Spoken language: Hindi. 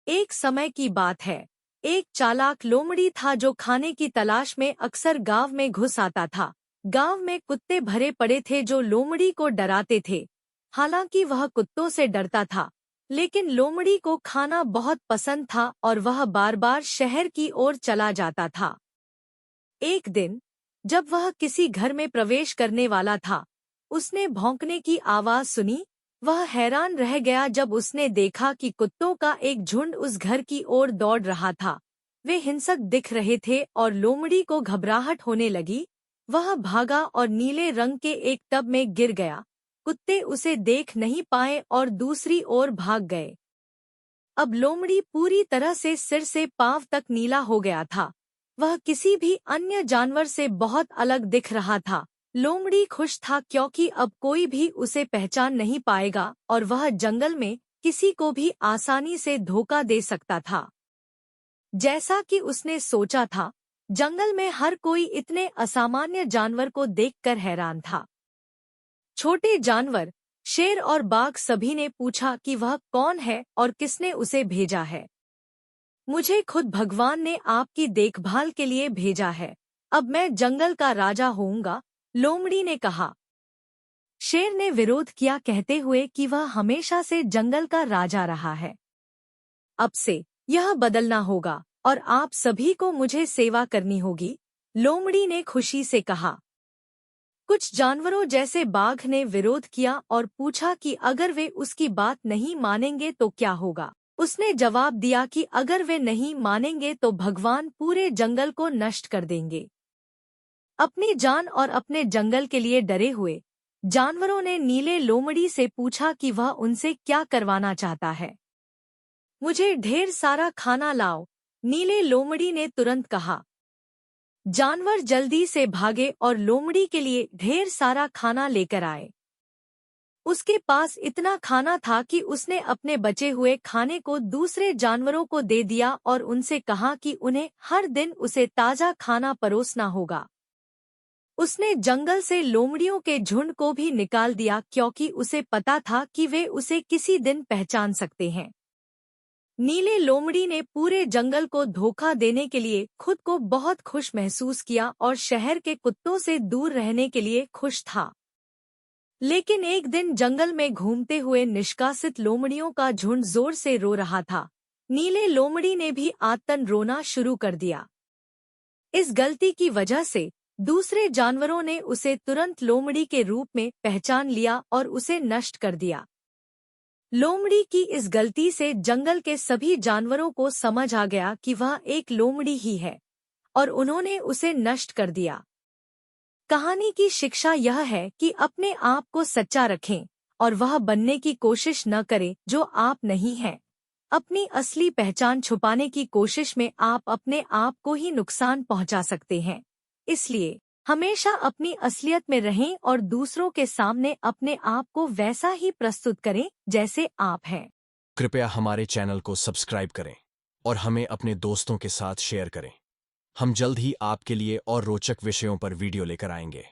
एक समय की बात है। एक चालाक लोमड़ी था जो खाने की तलाश में अक्सर गांव में घुस आता था। गांव में कुत्ते भरे पड़े थे जो लोमड़ी को डराते थे। हालांकि वह कुत्तों से डरता था, लेकिन लोमड़ी को खाना बहुत पसंद था और वह बार बार शहर की ओर चला जाता था। एक दिन जब वह किसी घर में प्रवेश करने वाला था, उसने भौंकने की आवाज सुनी। वह हैरान रह गया जब उसने देखा कि कुत्तों का एक झुंड उस घर की ओर दौड़ रहा था। वे हिंसक दिख रहे थे और लोमड़ी को घबराहट होने लगी। वह भागा और नीले रंग के एक टब में गिर गया। कुत्ते उसे देख नहीं पाए और दूसरी ओर भाग गए। अब लोमड़ी पूरी तरह से सिर से पांव तक नीला हो गया था। वह किसी भी अन्य जानवर से बहुत अलग दिख रहा था। लोमड़ी खुश था क्योंकि अब कोई भी उसे पहचान नहीं पाएगा और वह जंगल में किसी को भी आसानी से धोखा दे सकता था। जैसा कि उसने सोचा था, जंगल में हर कोई इतने असामान्य जानवर को देखकर हैरान था। छोटे जानवर, शेर और बाघ सभी ने पूछा कि वह कौन है और किसने उसे भेजा है। मुझे खुद भगवान ने आपकी देखभाल के लिए भेजा है। अब मैं जंगल का राजा होऊंगा, लोमड़ी ने कहा। शेर ने विरोध किया, कहते हुए कि वह हमेशा से जंगल का राजा रहा है। अब से यह बदलना होगा और आप सभी को मुझे सेवा करनी होगी, लोमड़ी ने खुशी से कहा। कुछ जानवरों जैसे बाघ ने विरोध किया और पूछा कि अगर वे उसकी बात नहीं मानेंगे तो क्या होगा। उसने जवाब दिया कि अगर वे नहीं मानेंगे तो भगवान पूरे जंगल को नष्ट कर देंगे। अपनी जान और अपने जंगल के लिए डरे हुए जानवरों ने नीले लोमड़ी से पूछा कि वह उनसे क्या करवाना चाहता है। मुझे ढेर सारा खाना लाओ, नीले लोमड़ी ने तुरंत कहा। जानवर जल्दी से भागे और लोमड़ी के लिए ढेर सारा खाना लेकर आए। उसके पास इतना खाना था कि उसने अपने बचे हुए खाने को दूसरे जानवरों को दे दिया और उनसे कहा कि उन्हें हर दिन उसे ताजा खाना परोसना होगा। उसने जंगल से लोमड़ियों के झुंड को भी निकाल दिया क्योंकि उसे पता था कि वे उसे किसी दिन पहचान सकते हैं। नीले लोमड़ी ने पूरे जंगल को धोखा देने के लिए खुद को बहुत खुश महसूस किया और शहर के कुत्तों से दूर रहने के लिए खुश था। लेकिन एक दिन जंगल में घूमते हुए निष्कासित लोमड़ियों का झुंड जोर से रो रहा था। नीले लोमड़ी ने भी आतन रोना शुरू कर दिया। इस गलती की वजह से दूसरे जानवरों ने उसे तुरंत लोमड़ी के रूप में पहचान लिया और उसे नष्ट कर दिया। लोमड़ी की इस गलती से जंगल के सभी जानवरों को समझ आ गया कि वह एक लोमड़ी ही है और उन्होंने उसे नष्ट कर दिया। कहानी की शिक्षा यह है कि अपने आप को सच्चा रखें और वह बनने की कोशिश न करें जो आप नहीं हैं। अपनी असली पहचान छुपाने की कोशिश में आप अपने आप को ही नुकसान पहुंचा सकते हैं। इसलिए हमेशा अपनी असलियत में रहें और दूसरों के सामने अपने आप को वैसा ही प्रस्तुत करें जैसे आप हैं। कृपया हमारे चैनल को सब्सक्राइब करें और हमें अपने दोस्तों के साथ शेयर करें। हम जल्द ही आपके लिए और रोचक विषयों पर वीडियो लेकर आएंगे।